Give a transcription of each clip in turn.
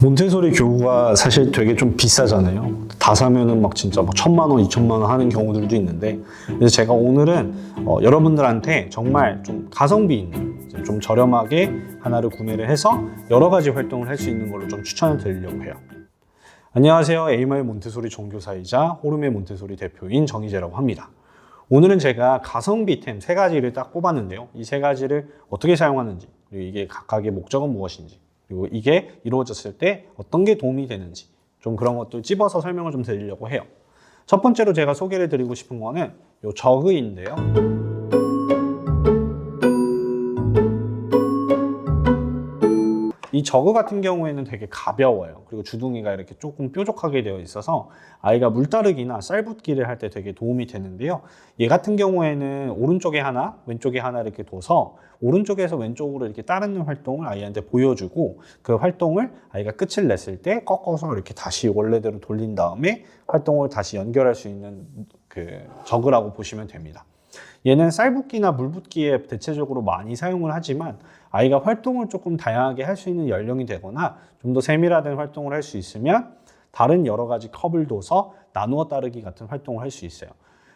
몬테소리 교구가 사실 되게 좀 비싸잖아요. 다 사면은 막 진짜 막 1,000만 원, 2,000만 원 하는 경우들도 있는데, 그래서 제가 오늘은 여러분들한테 정말 좀 가성비 있는, 좀 저렴하게 하나를 구매를 해서 여러 가지 활동을 할 수 있는 걸로 좀 추천을 드리려고 해요. 안녕하세요. 에이마일 몬테소리 종교사이자 호르메 몬테소리 대표인 정희재라고 합니다. 오늘은 제가 가성비템 3가지를 딱 꼽았는데요. 이 3가지를 어떻게 사용하는지, 그리고 이게 각각의 목적은 무엇인지, 그리고 이게 이루어졌을 때 어떤 게 도움이 되는지, 좀 그런 것들 찝어서 설명을 좀 드리려고 해요. 첫 번째로 제가 소개를 드리고 싶은 거는 이 저그인데요. 이 저그 같은 경우에는 되게 가벼워요. 그리고 주둥이가 이렇게 조금 뾰족하게 되어 있어서 아이가 물따르기나 쌀붓기를 할 때 되게 도움이 되는데요. 얘 같은 경우에는 오른쪽에 하나, 왼쪽에 하나 이렇게 둬서 오른쪽에서 왼쪽으로 이렇게 따르는 활동을 아이한테 보여주고, 그 활동을 아이가 끝을 냈을 때 꺾어서 이렇게 다시 원래대로 돌린 다음에 활동을 다시 연결할 수 있는 그 저그라고 보시면 됩니다. 얘는 쌀붓기나 물붓기에 대체적으로 많이 사용을 하지만 아이가 활동을 조금 다양하게 할 수 있는 연령이 되거나 좀 더 세밀화된 활동을 할 수 있으면 다른 여러 가지 컵을 둬서 나누어 따르기 같은 활동을 할 수 있어요.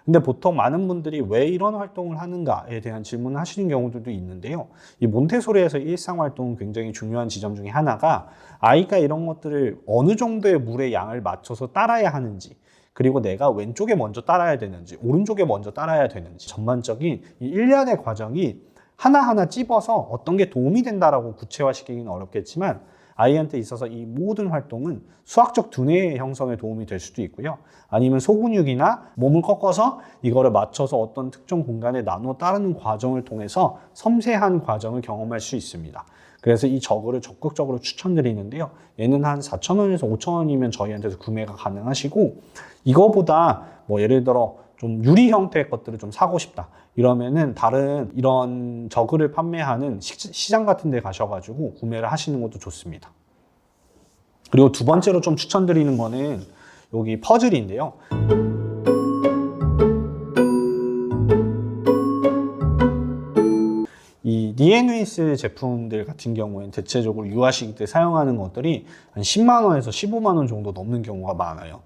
근데 보통 많은 분들이 왜 이런 활동을 하는가에 대한 질문을 하시는 경우들도 있는데요. 이 몬테소리에서 일상 활동은 굉장히 중요한 지점 중에 하나가 아이가 이런 것들을 어느 정도의 물의 양을 맞춰서 따라야 하는지, 그리고 내가 왼쪽에 먼저 따라야 되는지 오른쪽에 먼저 따라야 되는지, 전반적인 이 일련의 과정이 하나하나 찝어서 어떤 게 도움이 된다라고 구체화시키기는 어렵겠지만 아이한테 있어서 이 모든 활동은 수학적 두뇌의 형성에 도움이 될 수도 있고요. 아니면 소근육이나 몸을 꺾어서 이거를 맞춰서 어떤 특정 공간에 나누어 따르는 과정을 통해서 섬세한 과정을 경험할 수 있습니다. 그래서 이 저그를 적극적으로 추천드리는데요. 얘는 한 4,000원에서 5,000원이면 저희한테서 구매가 가능하시고, 이거보다 뭐 예를 들어 좀 유리 형태의 것들을 좀 사고 싶다 이러면은 다른 이런 저그를 판매하는 시장 같은 데 가셔가지고 구매를 하시는 것도 좋습니다. 그리고 두 번째로 좀 추천드리는 거는 여기 퍼즐인데요. 이 니에누이스 제품들 같은 경우에는 대체적으로 유아시기 때 사용하는 것들이 한 10만 원에서 15만 원 정도 넘는 경우가 많아요.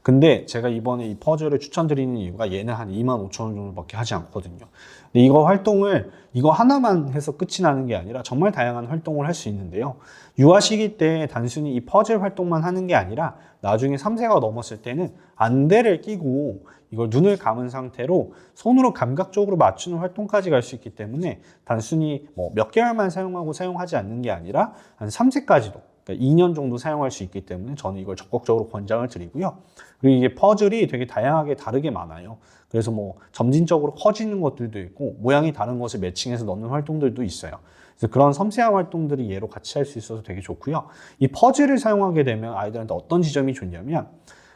근데 제가 이번에 이 퍼즐을 추천드리는 이유가 얘는 한 2만 5천 원 정도밖에 하지 않거든요. 근데 이거 활동을 이거 하나만 해서 끝이 나는 게 아니라 정말 다양한 활동을 할 수 있는데요. 유아 시기 때 단순히 이 퍼즐 활동만 하는 게 아니라 나중에 3세가 넘었을 때는 안대를 끼고 이걸 눈을 감은 상태로 손으로 감각적으로 맞추는 활동까지 갈 수 있기 때문에 단순히 뭐 몇 개월만 사용하고 사용하지 않는 게 아니라 한 3세까지도, 그러니까 2년 정도 사용할 수 있기 때문에 저는 이걸 적극적으로 권장을 드리고요. 그리고 이게 퍼즐이 되게 다양하게 다르게 많아요. 그래서 뭐 점진적으로 커지는 것들도 있고 모양이 다른 것을 매칭해서 넣는 활동들도 있어요. 그래서 그런 섬세한 활동들이 얘로 같이 할 수 있어서 되게 좋고요. 이 퍼즐을 사용하게 되면 아이들한테 어떤 지점이 좋냐면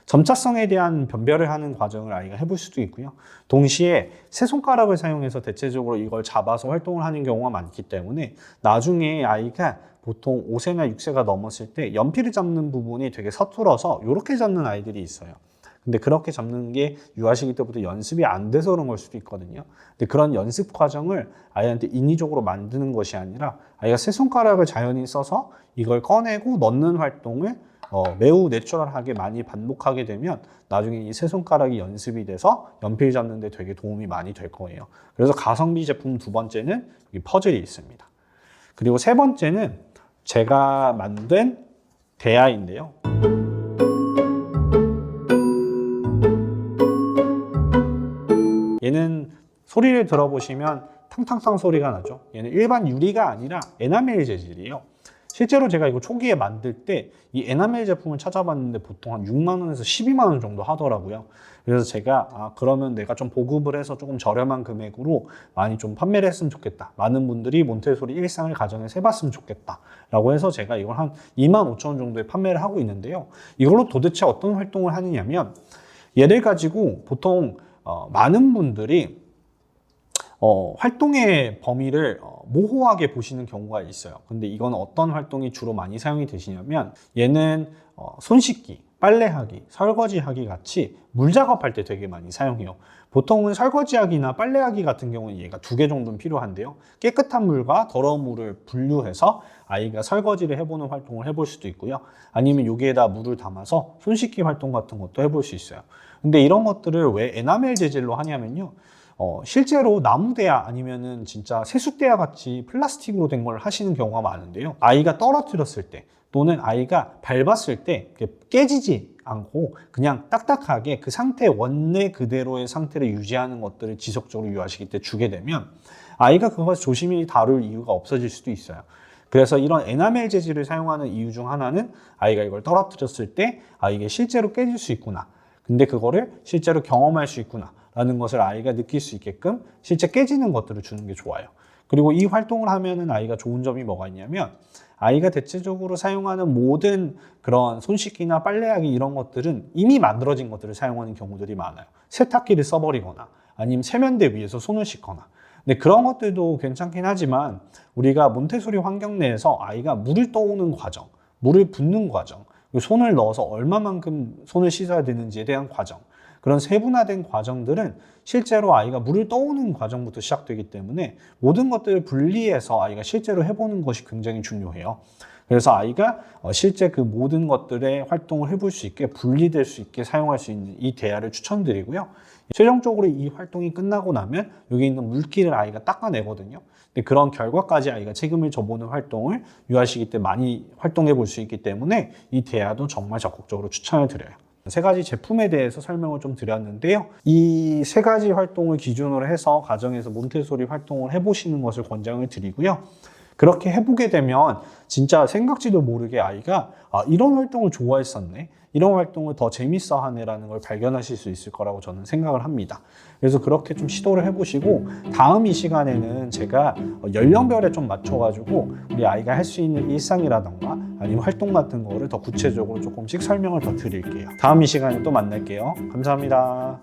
점차성에 대한 변별을 하는 과정을 아이가 해볼 수도 있고요. 동시에 세 손가락을 사용해서 대체적으로 이걸 잡아서 활동을 하는 경우가 많기 때문에 나중에 아이가 보통 5세나 6세가 넘었을 때 연필을 잡는 부분이 되게 서툴어서 이렇게 잡는 아이들이 있어요. 근데 그렇게 잡는 게 유아시기 때부터 연습이 안 돼서 그런 걸 수도 있거든요. 근데 그런 연습 과정을 아이한테 인위적으로 만드는 것이 아니라 아이가 세 손가락을 자연히 써서 이걸 꺼내고 넣는 활동을 매우 내추럴하게 많이 반복하게 되면 나중에 이 세 손가락이 연습이 돼서 연필 잡는 데 되게 도움이 많이 될 거예요. 그래서 가성비 제품 두 번째는 이 퍼즐이 있습니다. 그리고 세 번째는 제가 만든 대야인데요. 얘는 소리를 들어보시면 탕탕탕 소리가 나죠. 얘는 일반 유리가 아니라 에나멜 재질이에요. 실제로 제가 이거 초기에 만들 때 이 에나멜 제품을 찾아봤는데 보통 한 6만 원에서 12만 원 정도 하더라고요. 그래서 제가 그러면 내가 좀 보급을 해서 조금 저렴한 금액으로 많이 좀 판매를 했으면 좋겠다. 많은 분들이 몬테소리 일상을 가정에서 해봤으면 좋겠다. 라고 해서 제가 이걸 한 2만 5천 원 정도에 판매를 하고 있는데요. 이걸로 도대체 어떤 활동을 하느냐면 얘를 가지고 보통 많은 분들이 활동의 범위를 모호하게 보시는 경우가 있어요. 근데 이건 어떤 활동이 주로 많이 사용이 되시냐면 얘는 손 씻기, 빨래하기, 설거지하기 같이 물 작업할 때 되게 많이 사용해요. 보통은 설거지하기나 빨래하기 같은 경우는 얘가 2개 정도는 필요한데요. 깨끗한 물과 더러운 물을 분류해서 아이가 설거지를 해보는 활동을 해볼 수도 있고요. 아니면 여기에다 물을 담아서 손 씻기 활동 같은 것도 해볼 수 있어요. 근데 이런 것들을 왜 에나멜 재질로 하냐면요. 실제로 나무대야 아니면은 진짜 세숫대야 같이 플라스틱으로 된 걸 하시는 경우가 많은데요. 아이가 떨어뜨렸을 때 또는 아이가 밟았을 때 깨지지 않고 그냥 딱딱하게 그 상태 원래 그대로의 상태를 유지하는 것들을 지속적으로 유아시기 때 주게 되면 아이가 그것을 조심히 다룰 이유가 없어질 수도 있어요. 그래서 이런 에나멜 재질을 사용하는 이유 중 하나는 아이가 이걸 떨어뜨렸을 때 이게 실제로 깨질 수 있구나. 근데 그거를 실제로 경험할 수 있구나 라는 것을 아이가 느낄 수 있게끔 실제 깨지는 것들을 주는 게 좋아요. 그리고 이 활동을 하면은 아이가 좋은 점이 뭐가 있냐면 아이가 대체적으로 사용하는 모든 그런 손 씻기나 빨래하기 이런 것들은 이미 만들어진 것들을 사용하는 경우들이 많아요. 세탁기를 써버리거나 아니면 세면대 위에서 손을 씻거나. 근데 그런 것들도 괜찮긴 하지만 우리가 몬테소리 환경 내에서 아이가 물을 떠오는 과정, 물을 붓는 과정, 손을 넣어서 얼마만큼 손을 씻어야 되는지에 대한 과정, 그런 세분화된 과정들은 실제로 아이가 물을 떠오는 과정부터 시작되기 때문에 모든 것들을 분리해서 아이가 실제로 해보는 것이 굉장히 중요해요. 그래서 아이가 실제 그 모든 것들의 활동을 해볼 수 있게 분리될 수 있게 사용할 수 있는 이 대야를 추천드리고요. 최종적으로 이 활동이 끝나고 나면 여기 있는 물기를 아이가 닦아내거든요. 근데 그런 결과까지 아이가 책임을 져보는 활동을 유아시기 때 많이 활동해 볼 수 있기 때문에 이 대야도 정말 적극적으로 추천을 드려요. 3가지 제품에 대해서 설명을 좀 드렸는데요. 이 3가지 활동을 기준으로 해서 가정에서 몬테소리 활동을 해보시는 것을 권장을 드리고요. 그렇게 해보게 되면 진짜 생각지도 모르게 아이가 이런 활동을 좋아했었네, 이런 활동을 더 재밌어 하네라는 걸 발견하실 수 있을 거라고 저는 생각을 합니다. 그래서 그렇게 좀 시도를 해보시고 다음 이 시간에는 제가 연령별에 좀 맞춰가지고 우리 아이가 할 수 있는 일상이라던가 아니면 활동 같은 거를 더 구체적으로 조금씩 설명을 더 드릴게요. 다음 이 시간에 또 만날게요. 감사합니다.